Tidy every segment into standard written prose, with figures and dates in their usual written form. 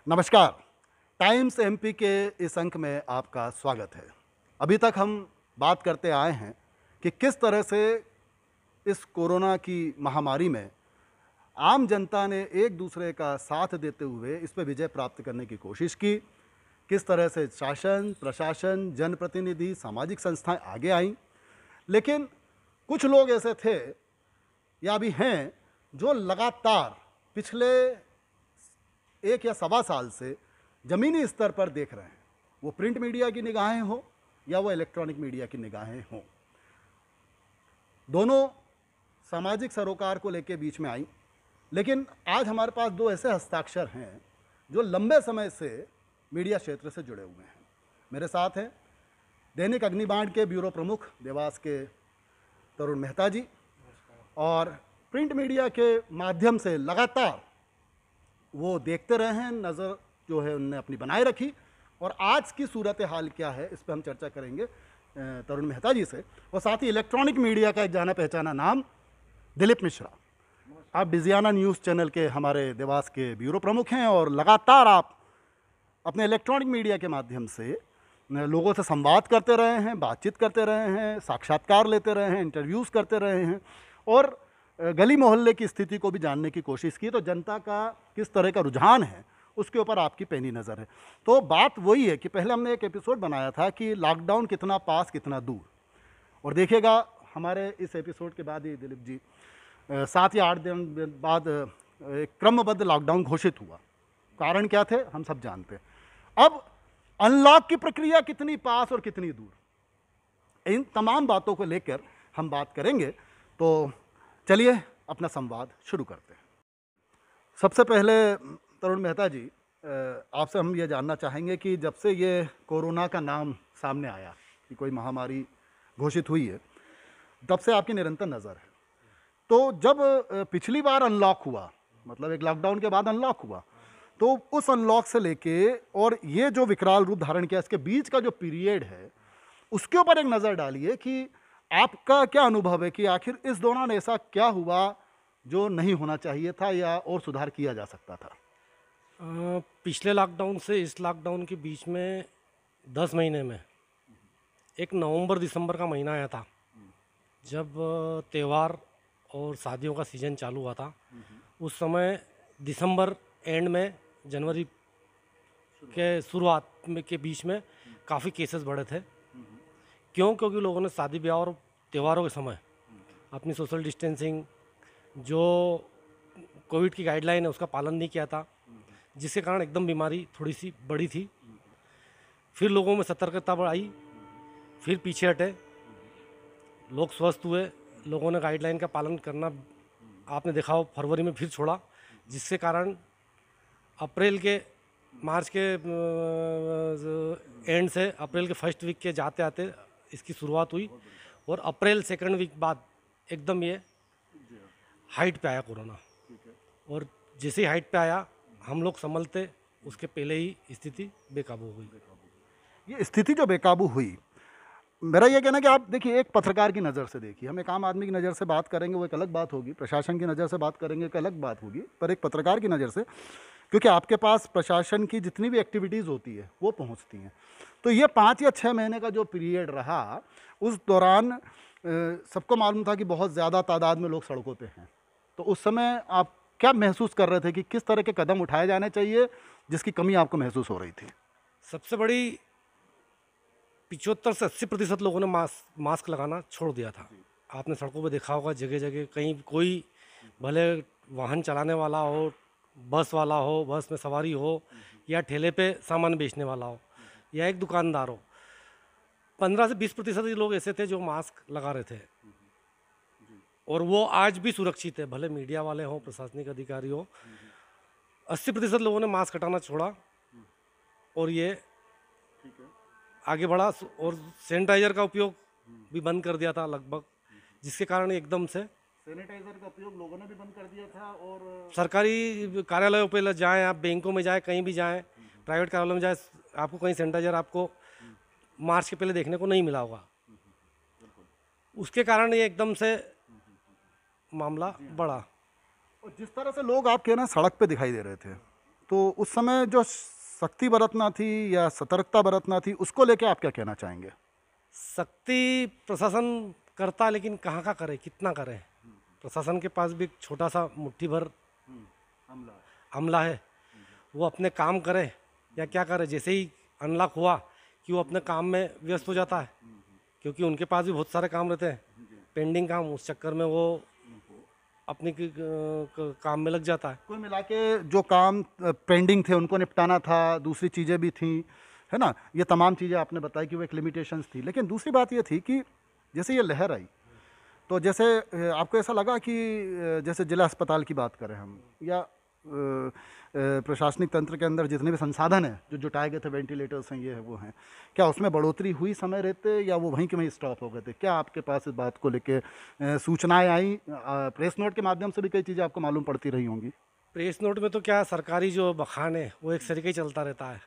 नमस्कार। Times MP के इस अंक में आपका स्वागत है। अभी तक हम बात करते आए हैं कि किस तरह से इस कोरोना की महामारी में आम जनता ने एक दूसरे का साथ देते हुए इस पर विजय प्राप्त करने की कोशिश की। किस तरह से शासन, प्रशासन, जनप्रतिनिधि, सामाजिक संस्थाएं आगे आईं। लेकिन कुछ लोग ऐसे थे या भी हैं जो लगातार पिछले 1 या सवा साल से ज़मीनी स्तर पर देख रहे हैं। वो प्रिंट मीडिया की निगाहें हों या वो इलेक्ट्रॉनिक मीडिया की निगाहें हों, दोनों सामाजिक सरोकार को लेकर बीच में आई। लेकिन आज हमारे पास 2 ऐसे हस्ताक्षर हैं जो लंबे समय से मीडिया क्षेत्र से जुड़े हुए हैं। मेरे साथ हैं दैनिक अग्निबाण के ब्यूरो प्रमुख देवास के तरुण मेहता जी, और प्रिंट मीडिया के माध्यम से लगातार वो देखते रहे हैं, नज़र जो है उनने अपनी बनाए रखी। और आज की सूरत हाल क्या है, इस पर हम चर्चा करेंगे तरुण मेहता जी से। और साथ ही इलेक्ट्रॉनिक मीडिया का एक जाना पहचाना नाम दिलीप मिश्रा। आप डिजियाना न्यूज़ चैनल के हमारे देवास के ब्यूरो प्रमुख हैं और लगातार आप अपने इलेक्ट्रॉनिक मीडिया के माध्यम से लोगों से संवाद करते रहे हैं, बातचीत करते रहे हैं, साक्षात्कार लेते रहे हैं, इंटरव्यूज़ करते रहे हैं और गली मोहल्ले की स्थिति को भी जानने की कोशिश की। तो जनता का किस तरह का रुझान है उसके ऊपर आपकी पैनी नज़र है। तो बात वही है कि पहले हमने एक एपिसोड बनाया था कि लॉकडाउन कितना पास कितना दूर, और देखिएगा हमारे इस एपिसोड के बाद ही दिलीप जी 7 या 8 दिन बाद एक क्रमबद्ध लॉकडाउन घोषित हुआ। कारण क्या थे हम सब जानते हैं। अब अनलॉक की प्रक्रिया कितनी पास और कितनी दूर, इन तमाम बातों को लेकर हम बात करेंगे। तो चलिए अपना संवाद शुरू करते हैं। सबसे पहले तरुण मेहता जी, आपसे हम ये जानना चाहेंगे कि जब से ये कोरोना का नाम सामने आया कि कोई महामारी घोषित हुई है, तब से आपकी निरंतर नज़र है। तो जब पिछली बार अनलॉक हुआ, मतलब एक लॉकडाउन के बाद अनलॉक हुआ, तो उस अनलॉक से लेके और ये जो विकराल रूप धारण किया, इसके बीच का जो पीरियड है उसके ऊपर एक नज़र डालिए कि आपका क्या अनुभव है कि आखिर इस दौरान ऐसा क्या हुआ जो नहीं होना चाहिए था या और सुधार किया जा सकता था। पिछले लॉकडाउन से इस लॉकडाउन के बीच में 10 महीने में एक नवंबर दिसंबर का महीना आया था, जब त्यौहार और शादियों का सीज़न चालू हुआ था। उस समय दिसंबर एंड में जनवरी के शुरुआत में के बीच में काफ़ी केसेस बढ़े थे। क्योंकि लोगों ने शादी ब्याह और त्योहारों के समय अपनी सोशल डिस्टेंसिंग, जो कोविड की गाइडलाइन है, उसका पालन नहीं किया था, जिसके कारण एकदम बीमारी थोड़ी सी बढ़ी थी। फिर लोगों में सतर्कता बढ़ाई, फिर पीछे हटे, लोग स्वस्थ हुए, लोगों ने गाइडलाइन का पालन करना आपने देखा हो फरवरी में फिर छोड़ा, जिसके कारण अप्रैल के मार्च के एंड से अप्रैल के फर्स्ट वीक के जाते आते इसकी शुरुआत हुई और अप्रैल सेकंड वीक बाद एकदम ये हाइट पे आया कोरोना। और जैसे ही हाइट पे आया हम लोग संभलते उसके पहले ही स्थिति बेकाबू हो गई। ये स्थिति जो बेकाबू हुई, मेरा ये कहना है कि आप देखिए, एक पत्रकार की नज़र से देखिए, हम एक आम आदमी की नज़र से बात करेंगे वो एक अलग बात होगी, प्रशासन की नज़र से बात करेंगे एक अलग बात होगी, पर एक पत्रकार की नज़र से, क्योंकि आपके पास प्रशासन की जितनी भी एक्टिविटीज़ होती है वो पहुंचती हैं। तो ये 5 या 6 महीने का जो पीरियड रहा, उस दौरान सबको मालूम था कि बहुत ज़्यादा तादाद में लोग सड़कों पे हैं। तो उस समय आप क्या महसूस कर रहे थे कि किस तरह के कदम उठाए जाने चाहिए जिसकी कमी आपको महसूस हो रही थी? सबसे बड़ी 75 से 80% लोगों ने मास्क लगाना छोड़ दिया था। आपने सड़कों पे देखा होगा, जगह जगह कहीं कोई भले वाहन चलाने वाला हो, बस वाला हो, बस में सवारी हो, या ठेले पे सामान बेचने वाला हो, या एक दुकानदार हो, 15 से 20% ही लोग ऐसे थे जो मास्क लगा रहे थे। और वो आज भी सुरक्षित है, भले मीडिया वाले हों, प्रशासनिक अधिकारी हो। 80% लोगों ने मास्क हटाना छोड़ा और ये आगे बढ़ा और सैनिटाइजर का उपयोग भी बंद कर दिया था लगभग, जिसके कारण एकदम से सैनिटाइजर का उपयोग लोगों ने भी बंद कर दिया था। और सरकारी कार्यालयों पे जाएं, आप बैंकों में जाएं, कहीं भी जाएं, प्राइवेट कार्यालयों में जाएं, आपको कहीं सैनिटाइजर आपको मार्च के पहले देखने को नहीं मिला होगा। उसके कारण ये एकदम से मामला बढ़ा। और जिस तरह से लोग आपके ना सड़क पे दिखाई दे रहे थे, तो उस समय जो सख्ती बरतना थी या सतर्कता बरतना थी, उसको लेके आप क्या कहना चाहेंगे? सख्ती प्रशासन करता, लेकिन कहाँ का करे, कितना करे। प्रशासन के पास भी एक छोटा सा मुट्ठी भर अमला है, वो अपने काम करे या क्या करे। जैसे ही अनलॉक हुआ कि वो अपने काम में व्यस्त हो जाता है, क्योंकि उनके पास भी बहुत सारे काम रहते हैं, पेंडिंग काम। उस चक्कर में वो अपने काम में लग जाता है। कुल मिला के जो काम पेंडिंग थे उनको निपटाना था, दूसरी चीज़ें भी थी, है ना। ये तमाम चीज़ें आपने बताई कि वो एक लिमिटेशंस थी। लेकिन दूसरी बात ये थी कि जैसे ये लहर आई, तो जैसे आपको ऐसा लगा कि जैसे जिला अस्पताल की बात करें हम, या प्रशासनिक तंत्र के अंदर जितने भी संसाधन हैं जो जुटाए गए थे, वेंटिलेटर्स हैं, ये है वो हैं, क्या उसमें बढ़ोतरी हुई समय रहते, या वो वहीं के वहीं स्टॉप हो गए थे? क्या आपके पास इस बात को लेके सूचनाएं आई? प्रेस नोट के माध्यम से भी कई चीज़ें आपको मालूम पड़ती रही होंगी। प्रेस नोट में तो क्या, सरकारी जो बखान है वो एक तरीके ही चलता रहता है,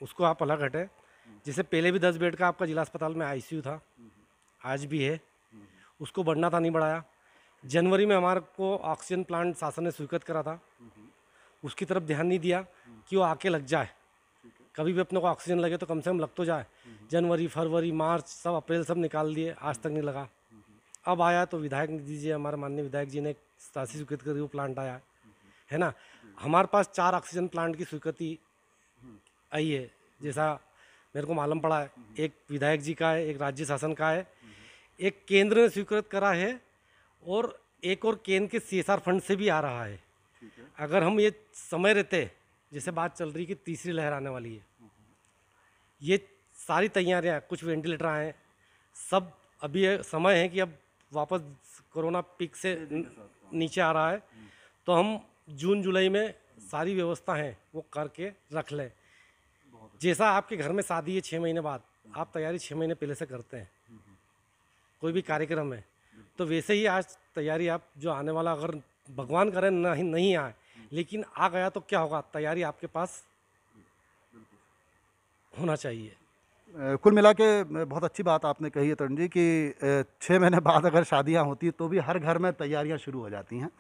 उसको आप अलग हटे। जैसे पहले भी 10 बेड का आपका जिला अस्पताल में आईसीयू था, आज भी है, उसको बढ़ना था, नहीं बढ़ाया। जनवरी में हमारे को ऑक्सीजन प्लांट शासन ने स्वीकृत करा था, उसकी तरफ ध्यान नहीं दिया कि वो आके लग जाए। कभी भी अपने को ऑक्सीजन लगे तो कम से कम लग तो जाए। जनवरी, फरवरी, मार्च, सब अप्रैल सब निकाल दिए, आज तक नहीं लगा। अब आया तो विधायक निधि जी, हमारे माननीय विधायक जी ने राशि स्वीकृत करी, वो प्लांट आया है ना। हमारे पास 4 ऑक्सीजन प्लांट की स्वीकृति आई है, जैसा मेरे को मालूम पड़ा है। एक विधायक जी का है, एक राज्य शासन का है, एक केंद्र ने स्वीकृत करा है, और एक और केंद्र के CSR फंड से भी आ रहा है। अगर हम ये समय रहते, जैसे बात चल रही कि तीसरी लहर आने वाली है, ये सारी तैयारियां, कुछ वेंटिलेटर आए, सब अभी समय है कि अब वापस कोरोना पीक से नीचे आ रहा है, तो हम जून जुलाई में सारी व्यवस्था है वो करके रख लें। जैसा आपके घर में शादी है 6 महीने बाद, आप तैयारी 6 महीने पहले से करते हैं, कोई भी कार्यक्रम है, तो वैसे ही आज तैयारी आप जो आने वाला, अगर भगवान करे नहीं आए, लेकिन आ गया तो क्या होगा, तैयारी आपके पास होना चाहिए। कुल मिला के बहुत अच्छी बात आपने कही है तरुण जी कि 6 महीने बाद अगर शादियां होती तो भी हर घर में तैयारियां शुरू हो जाती हैं,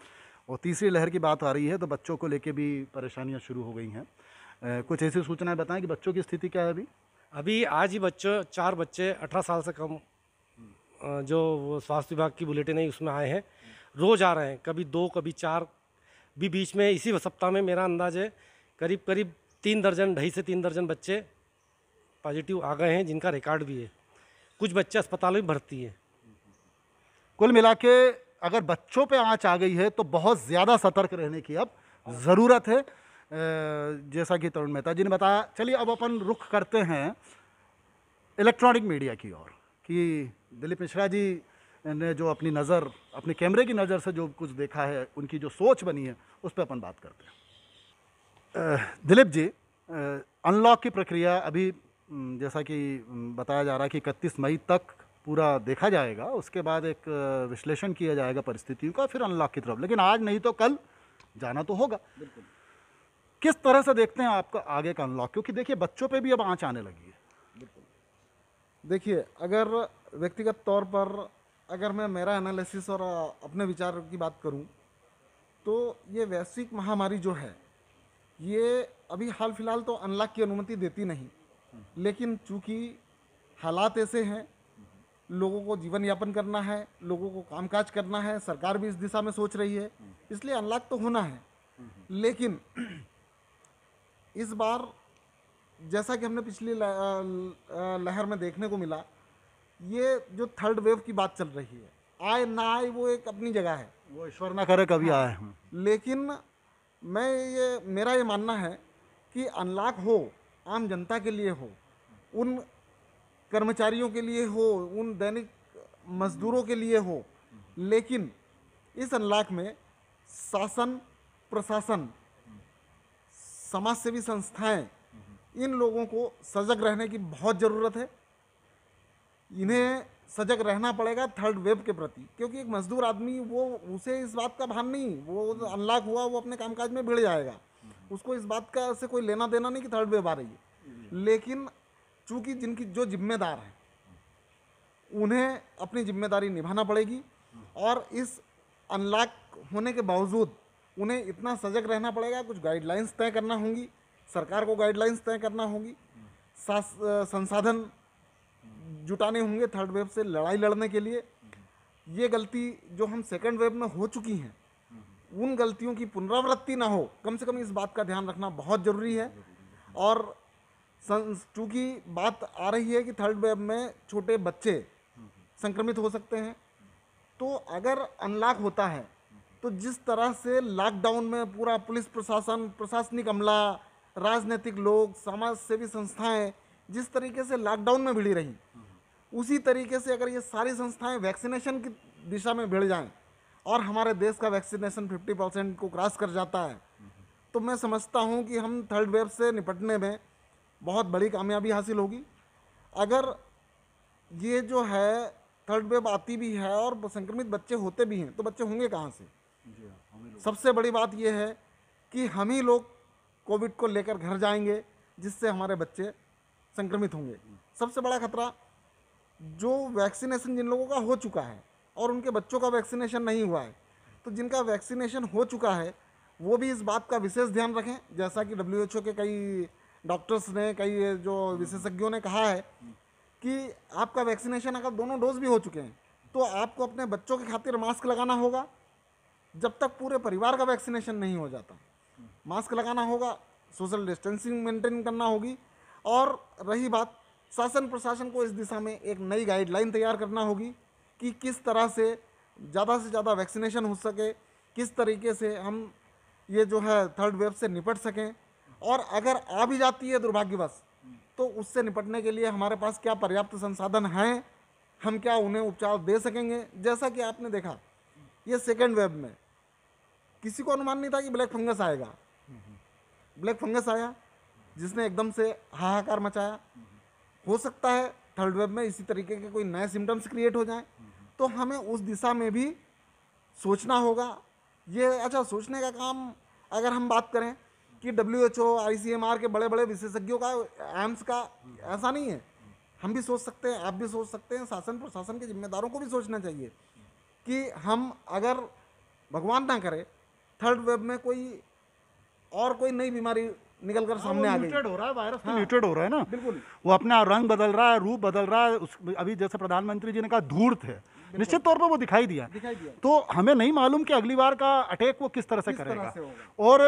और तीसरी लहर की बात आ रही है तो बच्चों को लेके भी परेशानियां शुरू हो गई हैं। कुछ ऐसी सूचनाएं बताएं कि बच्चों की स्थिति क्या है अभी? अभी आज ही 4 बच्चे 18 साल से कम, जो वो स्वास्थ्य विभाग की बुलेटिन है उसमें आए हैं, रोज़ आ रहे हैं, कभी 2 कभी 4 भी। बीच में इसी सप्ताह में मेरा अंदाज है करीब 3 दर्जन, 2.5 से 3 दर्जन बच्चे पॉजिटिव आ गए हैं, जिनका रिकॉर्ड भी है। कुछ बच्चे अस्पताल में भर्ती हैं। कुल मिला के अगर बच्चों पे आंच आ गई है तो बहुत ज़्यादा सतर्क रहने की अब ज़रूरत है, जैसा कि तरुण मेहता जी ने बताया। चलिए अब अपन रुख करते हैं इलेक्ट्रॉनिक मीडिया की ओर, कि दिलीप मिश्रा जी ने जो अपनी नज़र, अपने कैमरे की नज़र से जो कुछ देखा है, उनकी जो सोच बनी है, उस पर अपन बात करते हैं। दिलीप जी, अनलॉक की प्रक्रिया अभी जैसा कि बताया जा रहा है कि 31 मई तक पूरा देखा जाएगा, उसके बाद एक विश्लेषण किया जाएगा परिस्थितियों का, फिर अनलॉक की तरफ। लेकिन आज नहीं तो कल जाना तो होगा। किस तरह से देखते हैं आपका आगे का अनलॉक? क्योंकि देखिए बच्चों पे भी अब आंच आने लगी है। देखिए, अगर व्यक्तिगत तौर पर अगर मैं मेरा एनालिसिस और अपने विचार की बात करूं, तो ये वैश्विक महामारी जो है, ये अभी हाल फिलहाल तो अनलॉक की अनुमति देती नहीं, लेकिन चूंकि हालात ऐसे हैं, लोगों को जीवन यापन करना है, लोगों को कामकाज करना है, सरकार भी इस दिशा में सोच रही है, इसलिए अनलॉक तो होना है। लेकिन इस बार जैसा कि हमने पिछली लहर में देखने को मिला, ये जो थर्ड वेव की बात चल रही है, आए ना आए वो एक अपनी जगह है, वो ईश्वर ना करे कभी आए। लेकिन मेरा ये मानना है कि अनलॉक हो, आम जनता के लिए हो, उन कर्मचारियों के लिए हो, उन दैनिक मजदूरों के लिए हो, लेकिन इस अनलॉक में शासन, प्रशासन, समाज सेवी संस्थाएं, इन लोगों को सजग रहने की बहुत ज़रूरत है। इन्हें सजग रहना पड़ेगा थर्ड वेव के प्रति, क्योंकि एक मजदूर आदमी, वो उसे इस बात का भान नहीं, वो अनलॉक हुआ वो अपने कामकाज में भिड़ जाएगा, उसको इस बात का से कोई लेना देना नहीं कि थर्ड वेव आ रही है। लेकिन चूंकि जिनकी जो जिम्मेदार हैं, उन्हें अपनी जिम्मेदारी निभाना पड़ेगी, और इस अनलॉक होने के बावजूद उन्हें इतना सजग रहना पड़ेगा, कुछ गाइडलाइंस तय करना होंगी, सरकार को गाइडलाइंस तय करना होगी, संसाधन जुटाने होंगे थर्ड वेव से लड़ाई लड़ने के लिए। ये गलती जो हम सेकेंड वेव में हो चुकी हैं, उन गलतियों की पुनरावृत्ति ना हो, कम से कम इस बात का ध्यान रखना बहुत ज़रूरी है। और चूँकि बात आ रही है कि थर्ड वेव में छोटे बच्चे संक्रमित हो सकते हैं, तो अगर अनलॉक होता है तो जिस तरह से लॉकडाउन में पूरा पुलिस प्रशासन, प्रशासनिक अमला, राजनीतिक लोग, समाज सेवी संस्थाएं जिस तरीके से लॉकडाउन में भिड़ी रहीं, उसी तरीके से अगर ये सारी संस्थाएं वैक्सीनेशन की दिशा में भिड़ जाएं और हमारे देश का वैक्सीनेशन 50% को क्रॉस कर जाता है, तो मैं समझता हूं कि हम थर्ड वेव से निपटने में बहुत बड़ी कामयाबी हासिल होगी। अगर ये जो है थर्ड वेव आती भी है और संक्रमित बच्चे होते भी हैं, तो बच्चे होंगे कहाँ से? सबसे बड़ी बात यह है कि हम ही लोग कोविड को लेकर घर जाएंगे, जिससे हमारे बच्चे संक्रमित होंगे। सबसे बड़ा खतरा जो वैक्सीनेशन जिन लोगों का हो चुका है और उनके बच्चों का वैक्सीनेशन नहीं हुआ है, तो जिनका वैक्सीनेशन हो चुका है वो भी इस बात का विशेष ध्यान रखें। जैसा कि WHO के कई डॉक्टर्स ने, कई जो विशेषज्ञों ने कहा है कि आपका वैक्सीनेशन अगर दोनों डोज भी हो चुके हैं तो आपको अपने बच्चों की खातिर मास्क लगाना होगा जब तक पूरे परिवार का वैक्सीनेशन नहीं हो जाता। मास्क लगाना होगा, सोशल डिस्टेंसिंग मेंटेन करना होगी। और रही बात, शासन प्रशासन को इस दिशा में एक नई गाइडलाइन तैयार करना होगी कि किस तरह से ज़्यादा वैक्सीनेशन हो सके, किस तरीके से हम ये जो है थर्ड वेव से निपट सकें। और अगर आ भी जाती है दुर्भाग्यवश, तो उससे निपटने के लिए हमारे पास क्या पर्याप्त संसाधन हैं, हम क्या उन्हें उपचार दे सकेंगे। जैसा कि आपने देखा ये सेकेंड वेव में किसी को अनुमान नहीं था कि ब्लैक फंगस आएगा। ब्लैक फंगस आया जिसने एकदम से हाहाकार मचाया। हो सकता है थर्ड वेव में इसी तरीके के कोई नए सिम्टम्स क्रिएट हो जाएं, तो हमें उस दिशा में भी सोचना होगा। ये अच्छा सोचने का काम अगर हम बात करें कि WHO, ICMR के बड़े बड़े विशेषज्ञों का, एम्स का, ऐसा नहीं है। हम भी सोच सकते हैं, आप भी सोच सकते हैं, शासन प्रशासन के जिम्मेदारों को भी सोचना चाहिए कि हम अगर भगवान ना करे थर्ड वेव में कोई नई बीमारी निकल कर सामने आ गई। म्यूटेट हो रहा है, वायरस तो म्यूटेट हो रहा है ना। बिल्कुल, वो अपना रंग बदल रहा है, रूप बदल रहा है। अभी जैसे प्रधानमंत्री जी ने कहा धूर्त है, निश्चित तौर पर वो दिखाई दिया। तो हमें नहीं मालूम कि अगली बार का अटैक वो किस तरह से करेगा। और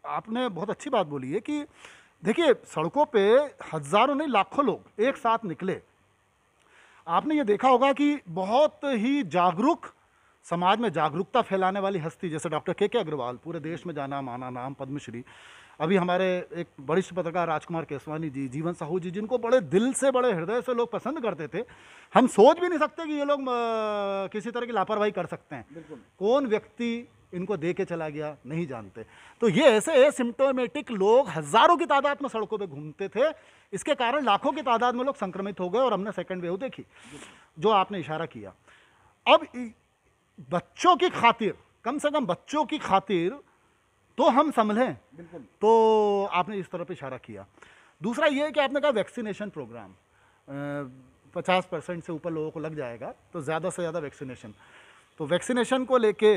आपने बहुत अच्छी बात बोली है कि देखिए सड़कों पे हजारों नहीं लाखों लोग एक साथ निकले। आपने ये देखा होगा कि बहुत ही जागरूक, समाज में जागरूकता फैलाने वाली हस्ती जैसे डॉक्टर के अग्रवाल, पूरे देश में जाना माना नाम, पद्मश्री। अभी हमारे एक वरिष्ठ पत्रकार राजकुमार केसवानी जी, जीवन साहू जी, जिनको बड़े दिल से, बड़े हृदय से लोग पसंद करते थे। हम सोच भी नहीं सकते कि ये लोग किसी तरह की लापरवाही कर सकते हैं। कौन व्यक्ति इनको दे के चला गया नहीं जानते। तो ये ऐसे एसिम्प्टोमेटिक लोग हजारों की तादाद में सड़कों पे घूमते थे। इसके कारण लाखों की तादाद में लोग संक्रमित हो गए और हमने सेकेंड वेव देखी, जो आपने इशारा किया। अब बच्चों की खातिर, कम से कम बच्चों की खातिर तो हम संभलें। तो आपने इस तरफ इशारा किया। दूसरा ये है कि आपने कहा वैक्सीनेशन प्रोग्राम 50% से ऊपर लोगों को लग जाएगा तो ज़्यादा से ज़्यादा वैक्सीनेशन। तो वैक्सीनेशन को लेके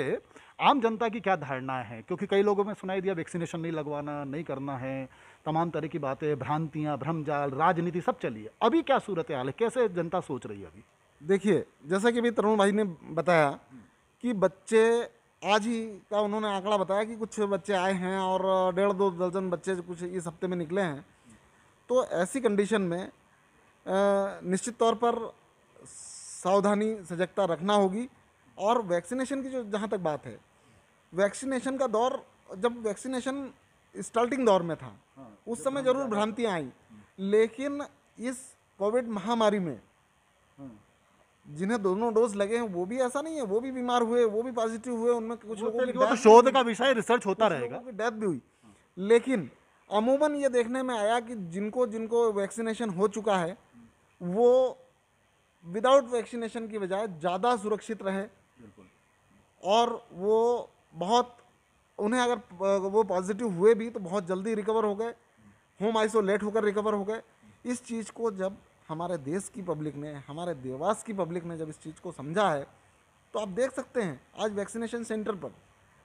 आम जनता की क्या धारणाएं हैं? क्योंकि कई लोगों में सुनाई दिया वैक्सीनेशन नहीं लगवाना, नहीं करना है, तमाम तरह की बातें, भ्रांतियाँ, भ्रमजाल, राजनीति सब चली है। अभी क्या सूरत हाल है, कैसे जनता सोच रही है अभी? देखिए जैसा कि अभी तरुण भाई ने बताया कि बच्चे, आज ही का उन्होंने आंकड़ा बताया कि कुछ बच्चे आए हैं और 1.5-2 दर्जन बच्चे कुछ इस हफ्ते में निकले हैं। तो ऐसी कंडीशन में निश्चित तौर पर सावधानी, सजगता रखना होगी। और वैक्सीनेशन की जो जहाँ तक बात है, वैक्सीनेशन का दौर, जब वैक्सीनेशन स्टार्टिंग दौर में था उस समय ज़रूर भ्रांतियाँ आई, लेकिन इस कोविड महामारी में जिन्हें दोनों डोज लगे हैं वो भी ऐसा नहीं है, वो भी बीमार हुए, वो भी पॉजिटिव हुए। उनमें कुछ लोगों की तो शोध का विषय, रिसर्च होता रहेगा, डेथ भी हुई। लेकिन अमूमन ये देखने में आया कि जिनको जिनको वैक्सीनेशन हो चुका है वो विदाउट वैक्सीनेशन की बजाय ज़्यादा सुरक्षित रहे और वो बहुत, उन्हें अगर वो पॉजिटिव हुए भी तो बहुत जल्दी रिकवर हो गए, होम आइसोलेट होकर रिकवर हो गए। इस चीज़ को जब हमारे देश की पब्लिक ने, हमारे देवास की पब्लिक ने जब इस चीज़ को समझा है, तो आप देख सकते हैं आज वैक्सीनेशन सेंटर पर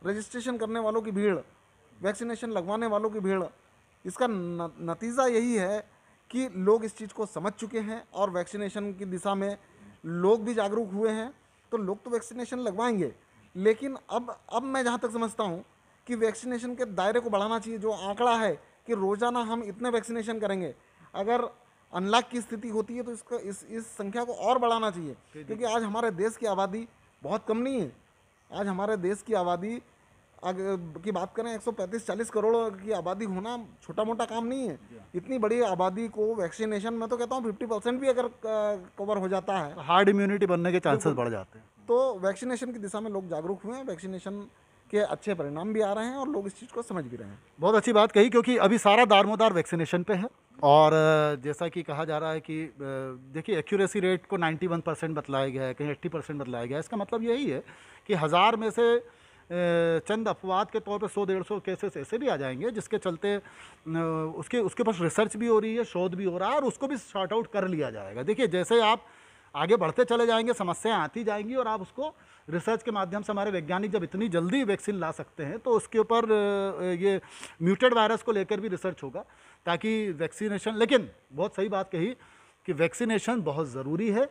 रजिस्ट्रेशन करने वालों की भीड़, वैक्सीनेशन लगवाने वालों की भीड़, इसका नतीजा यही है कि लोग इस चीज़ को समझ चुके हैं और वैक्सीनेशन की दिशा में लोग भी जागरूक हुए हैं। तो लोग तो वैक्सीनेशन लगवाएंगे, लेकिन अब मैं जहाँ तक समझता हूँ कि वैक्सीनेशन के दायरे को बढ़ाना चाहिए। जो आंकड़ा है कि रोज़ाना हम इतने वैक्सीनेशन करेंगे, अगर अनलॉक की स्थिति होती है तो इसका इस संख्या को और बढ़ाना चाहिए, क्योंकि आज हमारे देश की आबादी बहुत कम नहीं है। आज हमारे देश की आबादी की बात करें 135-40 करोड़ की आबादी होना छोटा मोटा काम नहीं है। इतनी बड़ी आबादी को वैक्सीनेशन, मैं तो कहता हूँ 50% भी अगर कवर हो जाता है, हार्ड इम्यूनिटी बनने के चांसेस बढ़ जाते हैं। तो वैक्सीनेशन की दिशा में लोग जागरूक हुए हैं, वैक्सीनेशन के अच्छे परिणाम भी आ रहे हैं और लोग इस चीज़ को समझ भी रहे हैं। बहुत अच्छी बात कही, क्योंकि अभी सारा दारोमदार वैक्सीनेशन पे है। और जैसा कि कहा जा रहा है कि देखिए एक्यूरेसी रेट को 91% बतलाया गया है, कहीं 80% बतलाया गया है। इसका मतलब यही है कि 1000 में से चंद अपवाद के तौर पे 100-150 केसेस ऐसे भी आ जाएंगे जिसके चलते उसके पास रिसर्च भी हो रही है, शोध भी हो रहा है और उसको भी शॉर्ट आउट कर लिया जाएगा। देखिए जैसे आप आगे बढ़ते चले जाएंगे, समस्याएं आती जाएंगी और आप उसको रिसर्च के माध्यम से, हमारे वैज्ञानिक जब इतनी जल्दी वैक्सीन ला सकते हैं तो उसके ऊपर ये म्यूटेड वायरस को लेकर भी रिसर्च होगा ताकि वैक्सीनेशन। लेकिन बहुत सही बात कही कि वैक्सीनेशन बहुत ज़रूरी है,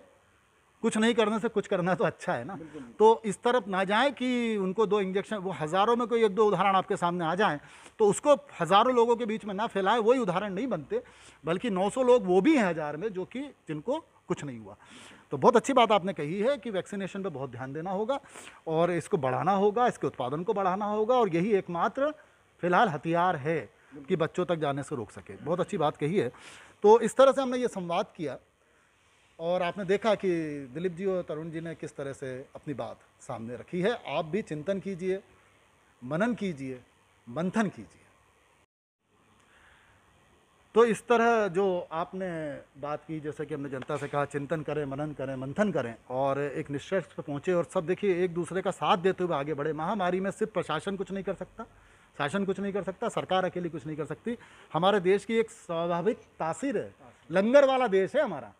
कुछ नहीं करने से कुछ करना तो अच्छा है ना। तो इस तरफ ना जाएं कि उनको 2 इंजेक्शन, वो हज़ारों में कोई 1-2 उदाहरण आपके सामने आ जाएं तो उसको हज़ारों लोगों के बीच में ना फैलाएं, वही उदाहरण नहीं बनते, बल्कि 900 लोग वो भी हैं 1000 में जो कि जिनको कुछ नहीं हुआ। तो बहुत अच्छी बात आपने कही है कि वैक्सीनेशन पे बहुत ध्यान देना होगा और इसको बढ़ाना होगा, इसके उत्पादन को बढ़ाना होगा और यही एकमात्र फिलहाल हथियार है कि बच्चों तक जाने से रोक सके। बहुत अच्छी बात कही है। तो इस तरह से हमने ये संवाद किया और आपने देखा कि दिलीप जी और तरुण जी ने किस तरह से अपनी बात सामने रखी है। आप भी चिंतन कीजिए, मनन कीजिए, मंथन कीजिए। तो इस तरह जो आपने बात की, जैसे कि हमने जनता से कहा चिंतन करें, मनन करें, मंथन करें और एक निष्कर्ष पर पहुँचे और सब देखिए एक दूसरे का साथ देते हुए आगे बढ़े। महामारी में सिर्फ प्रशासन कुछ नहीं कर सकता, शासन कुछ नहीं कर सकता, सरकार अकेली कुछ नहीं कर सकती। हमारे देश की एक स्वाभाविक तासीर है, लंगर वाला देश है हमारा,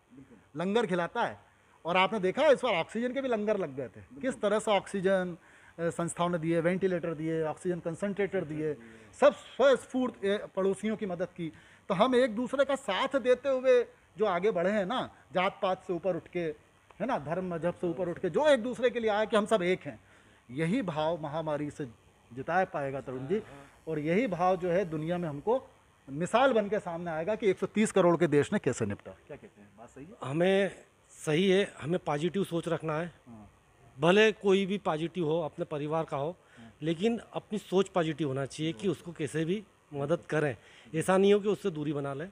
लंगर खिलाता है। और आपने देखा इस बार ऑक्सीजन के भी लंगर लग गए थे, किस तरह से ऑक्सीजन संस्थाओं ने दिए, वेंटिलेटर दिए, ऑक्सीजन कंसंट्रेटर दिए, सब स्फूर्त पड़ोसियों की मदद की। तो हम एक दूसरे का साथ देते हुए जो आगे बढ़े हैं ना, जात पात से ऊपर उठ के, है ना, धर्म मजहब से ऊपर उठ के, जो एक दूसरे के लिए आया कि हम सब एक हैं, यही भाव महामारी से जिता पाएगा तरुण जी। और यही भाव जो है दुनिया में हमको मिसाल बन के सामने आएगा कि 130 करोड़ के देश ने कैसे निपटा। क्या कहते हैं, बात सही है? हमें सही है, हमें पॉजिटिव सोच रखना है। भले कोई भी पॉजिटिव हो, अपने परिवार का हो, लेकिन अपनी सोच पॉजिटिव होना चाहिए कि उसको कैसे भी मदद करें। ऐसा नहीं हो कि उससे दूरी बना लें।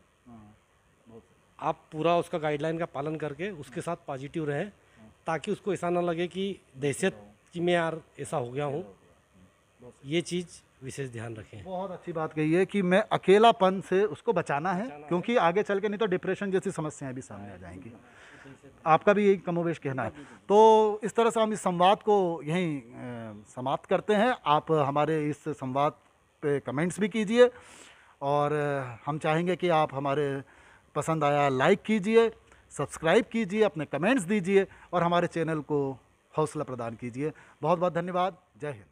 आप पूरा उसका गाइडलाइन का पालन करके उसके साथ पॉजिटिव रहें, ताकि उसको ऐसा ना लगे कि दहशत कि मैं यार ऐसा हो गया हूँ। ये चीज़ विशेष ध्यान रखें। बहुत अच्छी बात कही है कि मैं अकेलापन से उसको बचाना है, क्योंकि आगे चल के नहीं तो डिप्रेशन जैसी समस्याएं भी सामने आ जाएंगी। आपका भी यही कमोवेश कहना है। तो इस तरह से हम इस संवाद को यहीं समाप्त करते हैं। आप हमारे इस संवाद पे कमेंट्स भी कीजिए और हम चाहेंगे कि आप हमारे पसंद आया लाइक कीजिए, सब्सक्राइब कीजिए, अपने कमेंट्स दीजिए और हमारे चैनल को हौसला प्रदान कीजिए। बहुत बहुत धन्यवाद। जय हिंद।